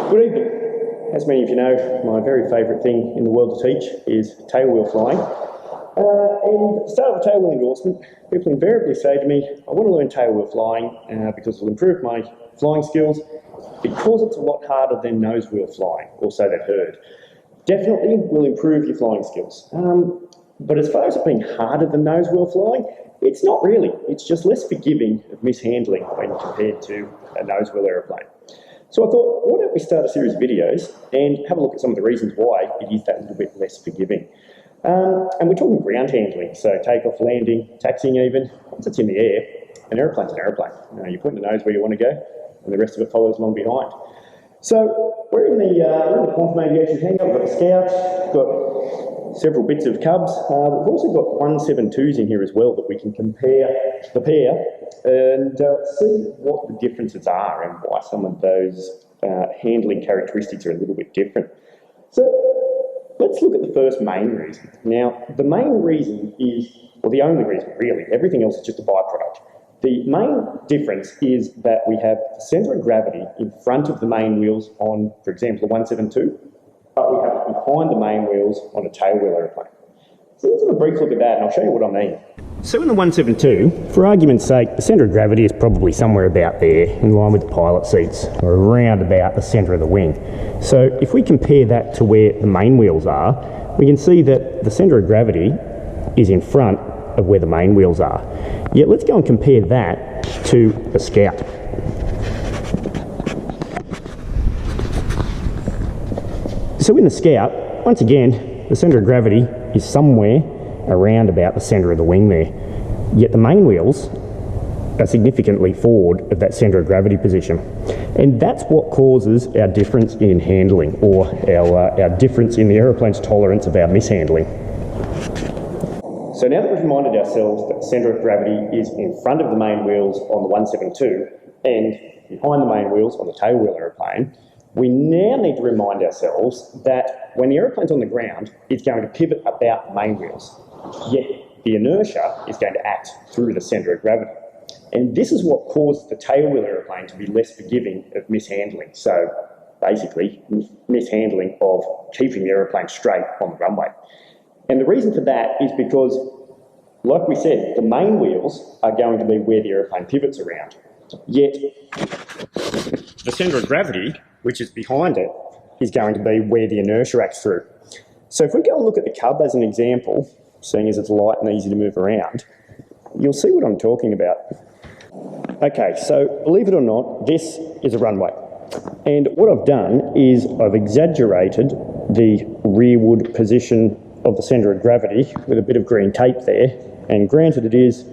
Good evening. As many of you know, my very favourite thing in the world to teach is tailwheel flying. And at the start of a tailwheel endorsement, people invariably say to me, I want to learn tailwheel flying because it will improve my flying skills because it's a lot harder than nose wheel flying, or so they've heard. Definitely will improve your flying skills. But as far as it being harder than nose wheel flying, it's not really. It's just less forgiving of mishandling when compared to a nose wheel aeroplane. So I thought, why don't we start a series of videos and have a look at some of the reasons why it is that little bit less forgiving. And we're talking ground handling, so takeoff, landing, taxiing even. Once it's in the air, an aeroplane's an aeroplane. You point the nose where you want to go, and the rest of it follows along behind. So we're in the quantum aviation hangar. We've got the Scouts, got several bits of Cubs. We've also got 172s in here as well that we can compare the pair and see what the differences are and why some of those handling characteristics are a little bit different. So let's look at the first main reason. Now, the main reason is, well, the only reason really, everything else is just a byproduct. The main difference is that we have the centre of gravity in front of the main wheels on, for example, a 172, but we have it behind the main wheels on a tailwheel aeroplane. So let's have a brief look at that and I'll show you what I mean. So in the 172, for argument's sake, the centre of gravity is probably somewhere about there, in line with the pilot seats, or around about the centre of the wing. So if we compare that to where the main wheels are, we can see that the centre of gravity is in front of where the main wheels are. Yet let's go and compare that to the Scout. So in the Scout, once again, the centre of gravity is somewhere around about the centre of the wing there. Yet the main wheels are significantly forward of that centre of gravity position. And that's what causes our difference in handling, or our difference in the aeroplane's tolerance of our mishandling. So now that we've reminded ourselves that the centre of gravity is in front of the main wheels on the 172 and behind the main wheels on the tailwheel aeroplane, we now need to remind ourselves that when the aeroplane's on the ground, it's going to pivot about the main wheels. Yet the inertia is going to act through the centre of gravity. And this is what causes the tailwheel aeroplane to be less forgiving of mishandling. So basically, mishandling of keeping the aeroplane straight on the runway. And the reason for that is because, like we said, the main wheels are going to be where the aeroplane pivots around. Yet the centre of gravity, which is behind it, is going to be where the inertia acts through. So if we go and look at the Cub as an example, seeing as it's light and easy to move around, you'll see what I'm talking about. Okay, so believe it or not, this is a runway. And what I've done is I've exaggerated the rearward position of the centre of gravity with a bit of green tape there. And granted, it is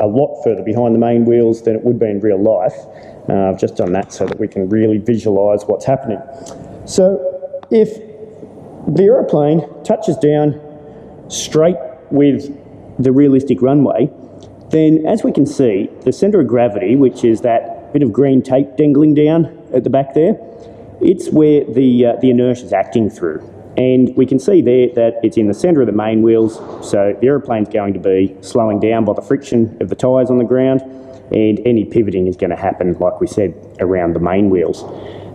a lot further behind the main wheels than it would be in real life. I've just done that so that we can really visualise what's happening. So if the aeroplane touches down straight with the realistic runway, then as we can see, the centre of gravity, which is that bit of green tape dangling down at the back there, it's where the inertia is acting through. And we can see there that it's in the centre of the main wheels, so the aeroplane's going to be slowing down by the friction of the tyres on the ground, and any pivoting is going to happen, like we said, around the main wheels.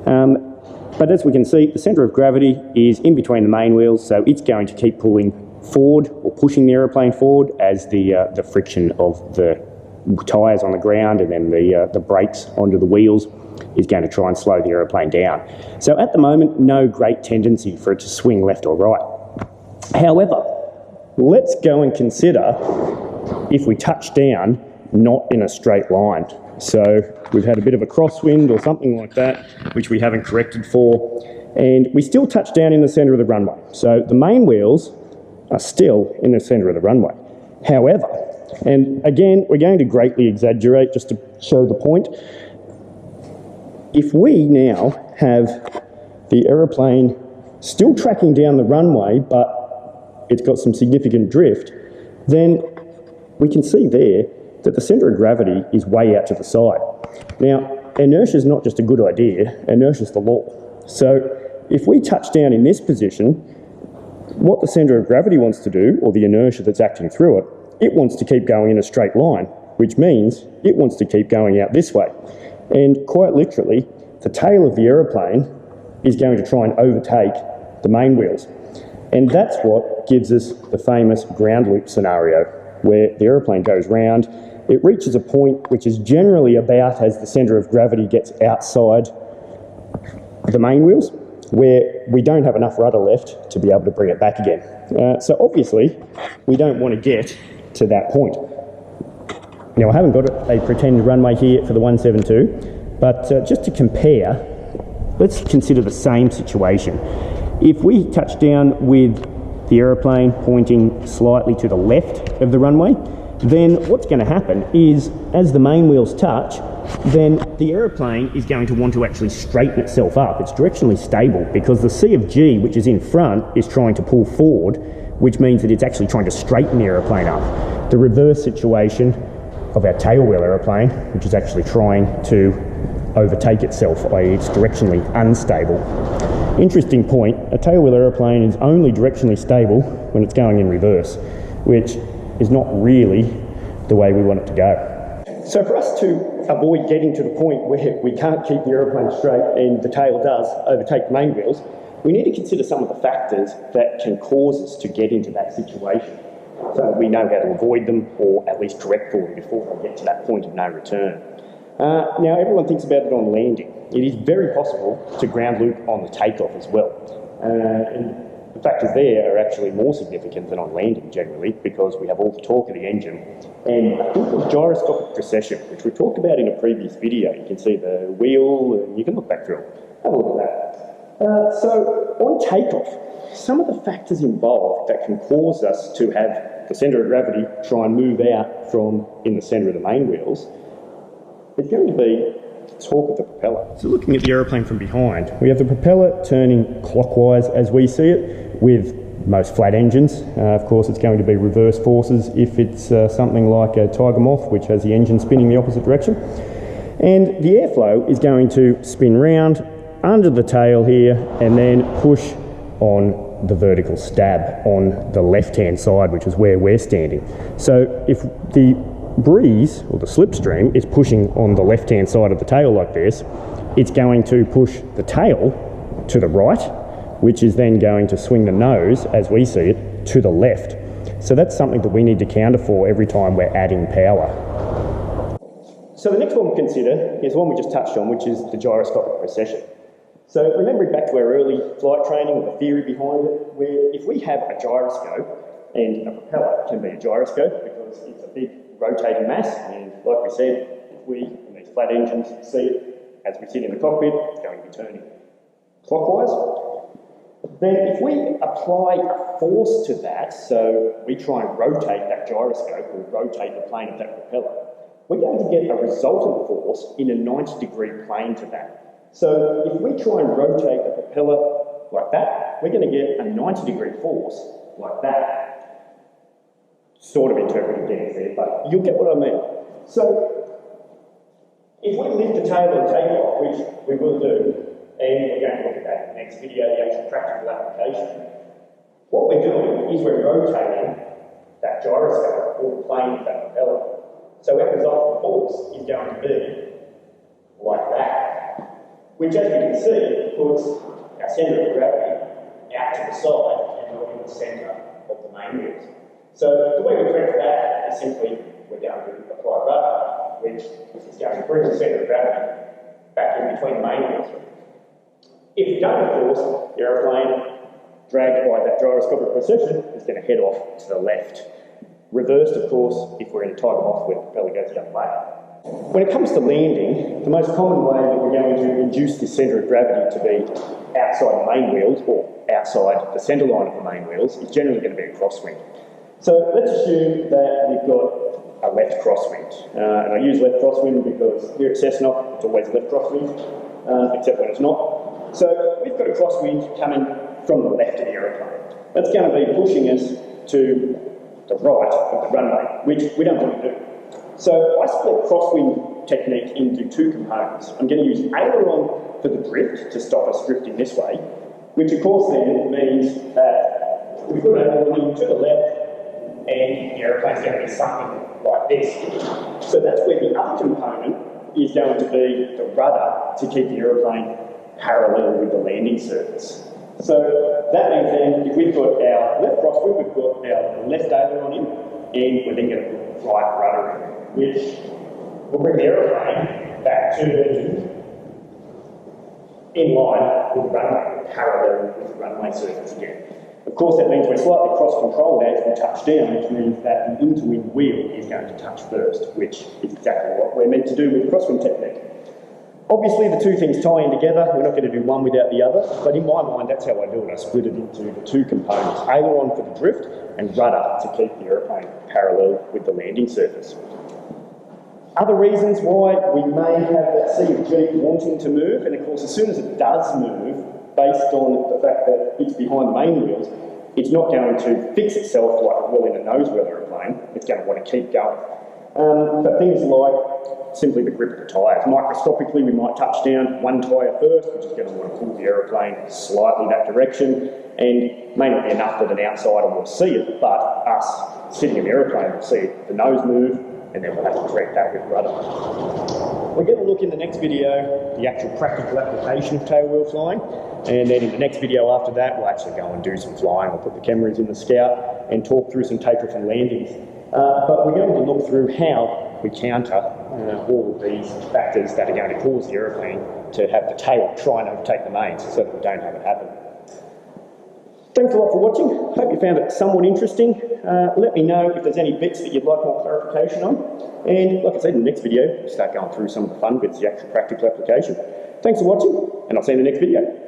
But as we can see, the centre of gravity is in between the main wheels, so it's going to keep pulling forward or pushing the aeroplane forward as the friction of the tyres on the ground and then the brakes onto the wheels is going to try and slow the aeroplane down. So at the moment, no great tendency for it to swing left or right. However, let's go and consider if we touch down not in a straight line. So we've had a bit of a crosswind or something like that, which we haven't corrected for, and we still touch down in the centre of the runway. So the main wheels are still in the centre of the runway. However, and again, we're going to greatly exaggerate just to show the point, if we now have the aeroplane still tracking down the runway, but it's got some significant drift, then we can see there that the centre of gravity is way out to the side. Now, inertia is not just a good idea, inertia is the law. So if we touch down in this position, what the centre of gravity wants to do, or the inertia that's acting through it, it wants to keep going in a straight line, which means it wants to keep going out this way. And quite literally, the tail of the aeroplane is going to try and overtake the main wheels. And that's what gives us the famous ground loop scenario, where the aeroplane goes round, it reaches a point which is generally about as the centre of gravity gets outside the main wheels, where we don't have enough rudder left to be able to bring it back again. So obviously, we don't want to get to that point. Now, I haven't got a pretend runway here for the 172, but just to compare, let's consider the same situation. If we touch down with the aeroplane pointing slightly to the left of the runway, then what's going to happen is, as the main wheels touch, then the aeroplane is going to want to actually straighten itself up. It's directionally stable because the C of G, which is in front, is trying to pull forward, which means that it's actually trying to straighten the aeroplane up. The reverse situation of our tailwheel aeroplane, which is actually trying to overtake itself, i.e. it's directionally unstable. Interesting point, a tailwheel aeroplane is only directionally stable when it's going in reverse, which is not really the way we want it to go. So for us to avoid getting to the point where we can't keep the aeroplane straight and the tail does overtake the main wheels, we need to consider some of the factors that can cause us to get into that situation, so that we know how to avoid them or at least correct for them before we get to that point of no return. Now, everyone thinks about it on landing. It is very possible to ground loop on the takeoff as well. And the factors there are actually more significant than on landing generally, because we have all the torque of the engine and a thing called gyroscopic precession, which we talked about in a previous video. You can see the wheel, and you can look back through it. Have a look at that. So on takeoff, some of the factors involved that can cause us to have the centre of gravity try and move out from in the centre of the main wheels is going to be the torque of the propeller. So looking at the aeroplane from behind, we have the propeller turning clockwise as we see it with most flat engines. Of course, it's going to be reverse forces if it's something like a Tiger Moth, which has the engine spinning the opposite direction. And the airflow is going to spin round under the tail here and then push on the vertical stab on the left-hand side, which is where we're standing. So if the breeze, or the slipstream, is pushing on the left-hand side of the tail like this, it's going to push the tail to the right, which is then going to swing the nose, as we see it, to the left. So that's something that we need to counter for every time we're adding power. So the next one we'll consider is the one we just touched on, which is the gyroscopic precession. So remembering back to our early flight training or the theory behind it, where if we have a gyroscope, and a propeller can be a gyroscope because it's a big rotating mass, and like we said, if we, in these flat engines, see it as we sit in the cockpit, it's going to be turning clockwise. Then if we apply a force to that, so we try and rotate that gyroscope or rotate the plane of that propeller, we're going to get a resultant force in a 90-degree plane to that. So if we try and rotate the propeller like that, we're going to get a 90-degree force like that. Sort of interpreted dance there, but you'll get what I mean. So if we lift the tail and take off, which we will do, and we're going to look at that in the next video, the actual practical application, what we're doing is we're rotating that gyroscope or the plane of that propeller. So our resultant force is going to be like that, which, as you can see, puts our centre of gravity out to the side and not in the centre of the main wheels. So the way we correct that is simply we're going to apply rudder, which is going to bring the centre of gravity back in between the main wheels. If you don't, of course, the aeroplane, dragged by that gyroscopic precession, is going to head off to the left. Reversed, of course, if we're in a Tiger Moth where the propeller goes the other way. When it comes to landing, the most common way that we're going to induce the centre of gravity to be outside the main wheels, or outside the centre line of the main wheels, is generally going to be a crosswind. So let's assume that we've got a left crosswind. And I use left crosswind because here at Cessna, it's always left crosswind, except when it's not. So we've got a crosswind coming from the left of the aeroplane. That's going to be pushing us to the right of the runway, which we don't want to do. So I split crosswind technique into two components. I'm going to use aileron for the drift to stop us drifting this way, which of course then means that we put aileron to the left, and the aeroplane's going to be something like this. So that's where the other component is going to be the rudder to keep the aeroplane parallel with the landing surface. So that means then if we've got our left crosswind, we've got our left aileron in, and we're then going to put right rudder in, which will bring the aeroplane back to the in line with the runway, parallel with the runway surface again. Of course, that means we're slightly cross-controlled as we touch down, which means that the interwind wheel is going to touch first, which is exactly what we're meant to do with the crosswind technique. Obviously, the two things tie in together. We're not going to do one without the other, but in my mind, that's how I do it. I split it into the two components, aileron for the drift and rudder to keep the aeroplane parallel with the landing surface. Other reasons why we may have that C of G wanting to move, and of course, as soon as it does move, based on the fact that it's behind the main wheels, it's not going to fix itself like it will in a nose-wheel aeroplane. It's going to want to keep going. But things like simply the grip of the tyres. Microscopically, we might touch down one tyre first, which is going to want to pull the aeroplane slightly that direction, and may not be enough that an outsider will see it, but us sitting in the aeroplane will see the nose move, and then we'll have to correct that with rudder. We're going to look in the next video the actual practical application of tailwheel flying, and then in the next video after that we'll actually go and do some flying. We'll put the cameras in the Scout and talk through some takeoff and landings. But we're going to look through how we counter all of these factors that are going to cause the aeroplane to have the tail try and overtake the mains so that we don't have it happen. Thanks a lot for watching. Hope you found it somewhat interesting. Let me know if there's any bits that you'd like more clarification on. And like I said, in the next video, we'll start going through some of the fun bits, the actual practical application. Thanks for watching, and I'll see you in the next video.